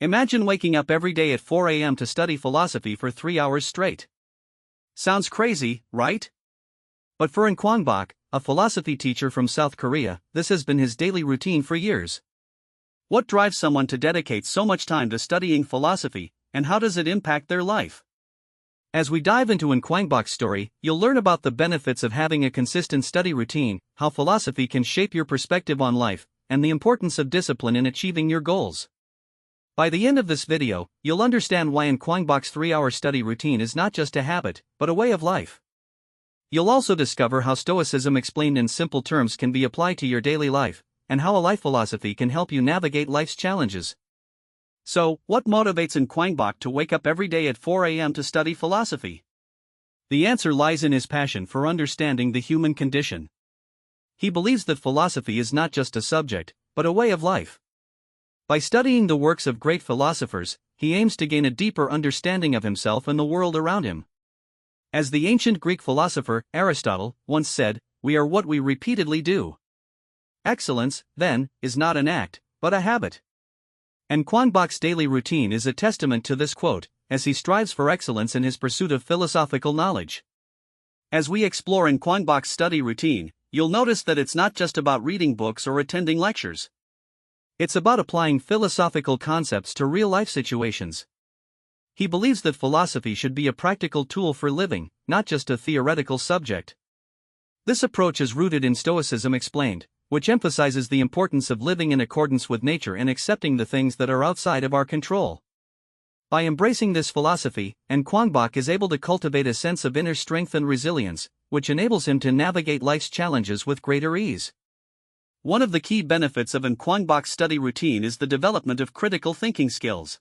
Imagine waking up every day at 4 a.m. to study philosophy for 3 hours straight. Sounds crazy, right? But for Kwang-bok, a philosophy teacher from South Korea, this has been his daily routine for years. What drives someone to dedicate so much time to studying philosophy, and how does it impact their life? As we dive into Kwang-bok's story, you'll learn about the benefits of having a consistent study routine, how philosophy can shape your perspective on life, and the importance of discipline in achieving your goals. By the end of this video, you'll understand why Kwang-bok's 3-hour study routine is not just a habit, but a way of life. You'll also discover how Stoicism explained in simple terms can be applied to your daily life, and how a life philosophy can help you navigate life's challenges. So, what motivates Kwang-bok to wake up every day at 4 a.m. to study philosophy? The answer lies in his passion for understanding the human condition. He believes that philosophy is not just a subject, but a way of life. By studying the works of great philosophers, he aims to gain a deeper understanding of himself and the world around him. As the ancient Greek philosopher Aristotle once said, "We are what we repeatedly do." Excellence, then, is not an act, but a habit. And Kwang-bok's daily routine is a testament to this quote, as he strives for excellence in his pursuit of philosophical knowledge. As we explore Kwang-bok's study routine, you'll notice that it's not just about reading books or attending lectures. It's about applying philosophical concepts to real-life situations. He believes that philosophy should be a practical tool for living, not just a theoretical subject. This approach is rooted in Stoicism explained, which emphasizes the importance of living in accordance with nature and accepting the things that are outside of our control. By embracing this philosophy, Kwang-bok is able to cultivate a sense of inner strength and resilience, which enables him to navigate life's challenges with greater ease. One of the key benefits of Kwang-bok's study routine is the development of critical thinking skills.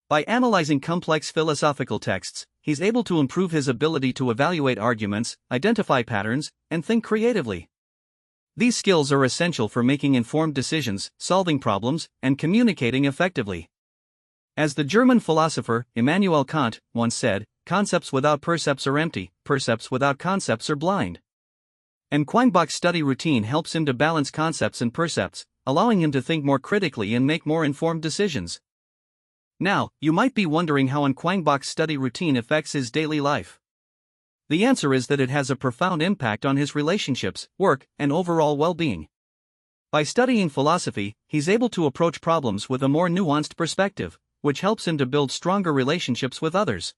By analyzing complex philosophical texts, he's able to improve his ability to evaluate arguments, identify patterns, and think creatively. These skills are essential for making informed decisions, solving problems, and communicating effectively. As the German philosopher Immanuel Kant once said, "Concepts without percepts are empty, percepts without concepts are blind." Kwang-bok's study routine helps him to balance concepts and percepts, allowing him to think more critically and make more informed decisions. Now, you might be wondering how Kwang-bok's study routine affects his daily life. The answer is that it has a profound impact on his relationships, work, and overall well-being. By studying philosophy, he's able to approach problems with a more nuanced perspective, which helps him to build stronger relationships with others.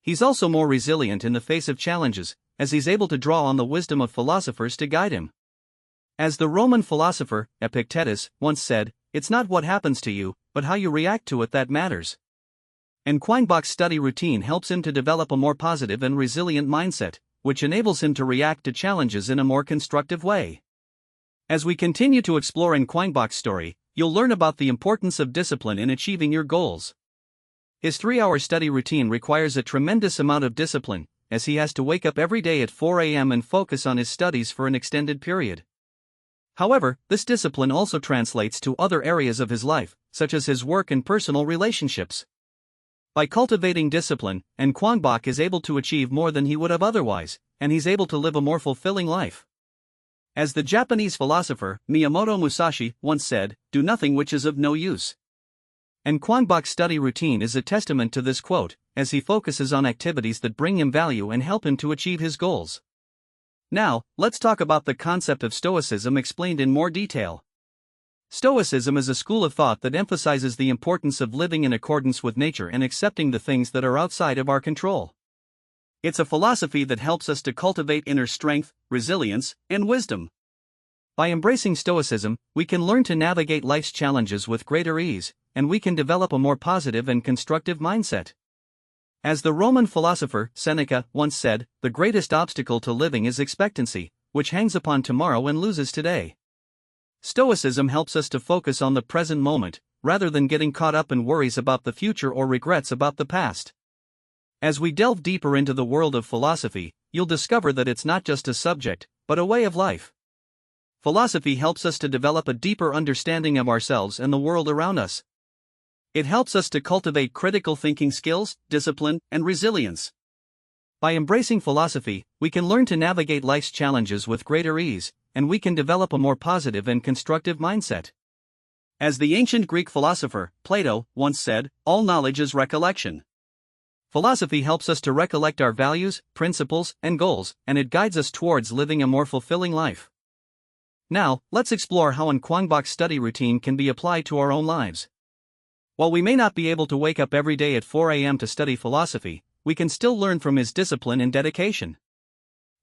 He's also more resilient in the face of challenges, as he's able to draw on the wisdom of philosophers to guide him. As the Roman philosopher Epictetus once said, "It's not what happens to you, but how you react to it that matters." Kwang-bok's study routine helps him to develop a more positive and resilient mindset, which enables him to react to challenges in a more constructive way. As we continue to explore Kwang-bok's story, you'll learn about the importance of discipline in achieving your goals. His 3-hour study routine requires a tremendous amount of discipline, as he has to wake up every day at 4 a.m. and focus on his studies for an extended period. However, this discipline also translates to other areas of his life, such as his work and personal relationships. By cultivating discipline, Kwang-bok is able to achieve more than he would have otherwise, and he's able to live a more fulfilling life. As the Japanese philosopher Miyamoto Musashi once said, "Do nothing which is of no use." Kwang-bok's study routine is a testament to this quote, as he focuses on activities that bring him value and help him to achieve his goals. Now, let's talk about the concept of Stoicism explained in more detail. Stoicism is a school of thought that emphasizes the importance of living in accordance with nature and accepting the things that are outside of our control. It's a philosophy that helps us to cultivate inner strength, resilience, and wisdom. By embracing Stoicism, we can learn to navigate life's challenges with greater ease, and we can develop a more positive and constructive mindset. As the Roman philosopher Seneca once said, "The greatest obstacle to living is expectancy, which hangs upon tomorrow and loses today." Stoicism helps us to focus on the present moment, rather than getting caught up in worries about the future or regrets about the past. As we delve deeper into the world of philosophy, you'll discover that it's not just a subject, but a way of life. Philosophy helps us to develop a deeper understanding of ourselves and the world around us. It helps us to cultivate critical thinking skills, discipline, and resilience. By embracing philosophy, we can learn to navigate life's challenges with greater ease, and we can develop a more positive and constructive mindset. As the ancient Greek philosopher, Plato, once said, all knowledge is recollection. Philosophy helps us to recollect our values, principles, and goals, and it guides us towards living a more fulfilling life. Now, let's explore how Kwang-bok's study routine can be applied to our own lives. While we may not be able to wake up every day at 4 a.m. to study philosophy, we can still learn from his discipline and dedication.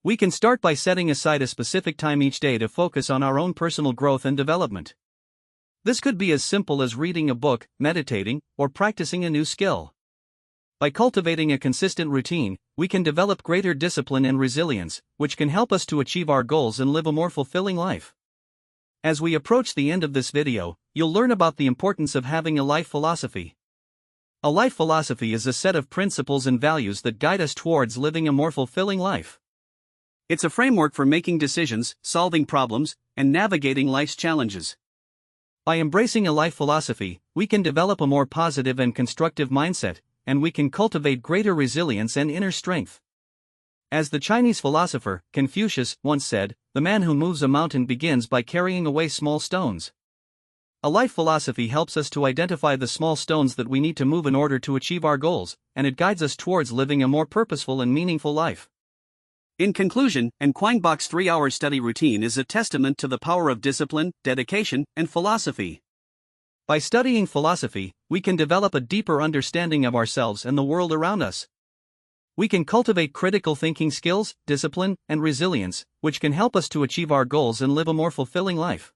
We can start by setting aside a specific time each day to focus on our own personal growth and development. This could be as simple as reading a book, meditating, or practicing a new skill. By cultivating a consistent routine, we can develop greater discipline and resilience, which can help us to achieve our goals and live a more fulfilling life. As we approach the end of this video, you'll learn about the importance of having a life philosophy. A life philosophy is a set of principles and values that guide us towards living a more fulfilling life. It's a framework for making decisions, solving problems, and navigating life's challenges. By embracing a life philosophy, we can develop a more positive and constructive mindset, and we can cultivate greater resilience and inner strength. As the Chinese philosopher, Confucius, once said, the man who moves a mountain begins by carrying away small stones. A life philosophy helps us to identify the small stones that we need to move in order to achieve our goals, and it guides us towards living a more purposeful and meaningful life. In conclusion, Kwang-bok's 3-hour study routine is a testament to the power of discipline, dedication, and philosophy. By studying philosophy, we can develop a deeper understanding of ourselves and the world around us. We can cultivate critical thinking skills, discipline, and resilience, which can help us to achieve our goals and live a more fulfilling life.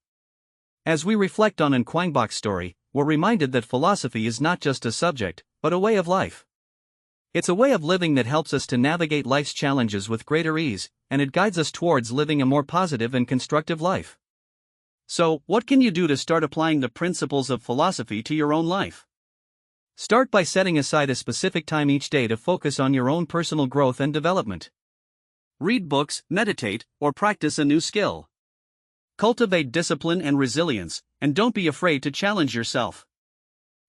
As we reflect on Kwang-bok's story, we're reminded that philosophy is not just a subject, but a way of life. It's a way of living that helps us to navigate life's challenges with greater ease, and it guides us towards living a more positive and constructive life. So, what can you do to start applying the principles of philosophy to your own life? Start by setting aside a specific time each day to focus on your own personal growth and development. Read books, meditate, or practice a new skill. Cultivate discipline and resilience, and don't be afraid to challenge yourself.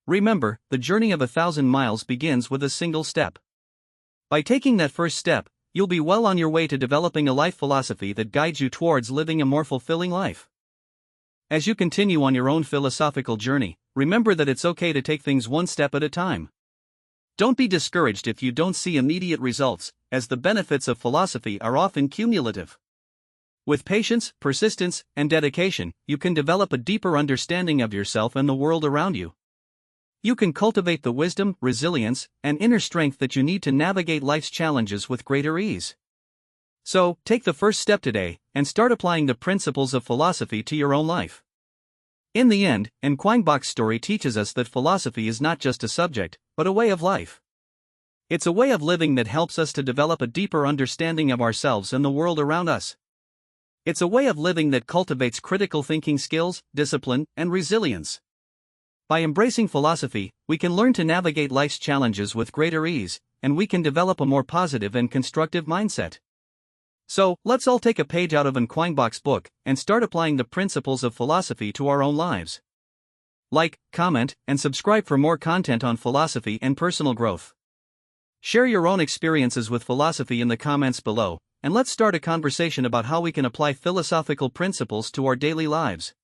Remember, the journey of 1,000 miles begins with a single step. By taking that first step, you'll be well on your way to developing a life philosophy that guides you towards living a more fulfilling life. As you continue on your own philosophical journey, remember that it's okay to take things one step at a time. Don't be discouraged if you don't see immediate results, as the benefits of philosophy are often cumulative. With patience, persistence, and dedication, you can develop a deeper understanding of yourself and the world around you. You can cultivate the wisdom, resilience, and inner strength that you need to navigate life's challenges with greater ease. So, take the first step today, and start applying the principles of philosophy to your own life. In the end, Kwang-bok's story teaches us that philosophy is not just a subject, but a way of life. It's a way of living that helps us to develop a deeper understanding of ourselves and the world around us. It's a way of living that cultivates critical thinking skills, discipline, and resilience. By embracing philosophy, we can learn to navigate life's challenges with greater ease, and we can develop a more positive and constructive mindset. So, let's all take a page out of Kwang-bok's book and start applying the principles of philosophy to our own lives. Like, comment, and subscribe for more content on philosophy and personal growth. Share your own experiences with philosophy in the comments below, and let's start a conversation about how we can apply philosophical principles to our daily lives.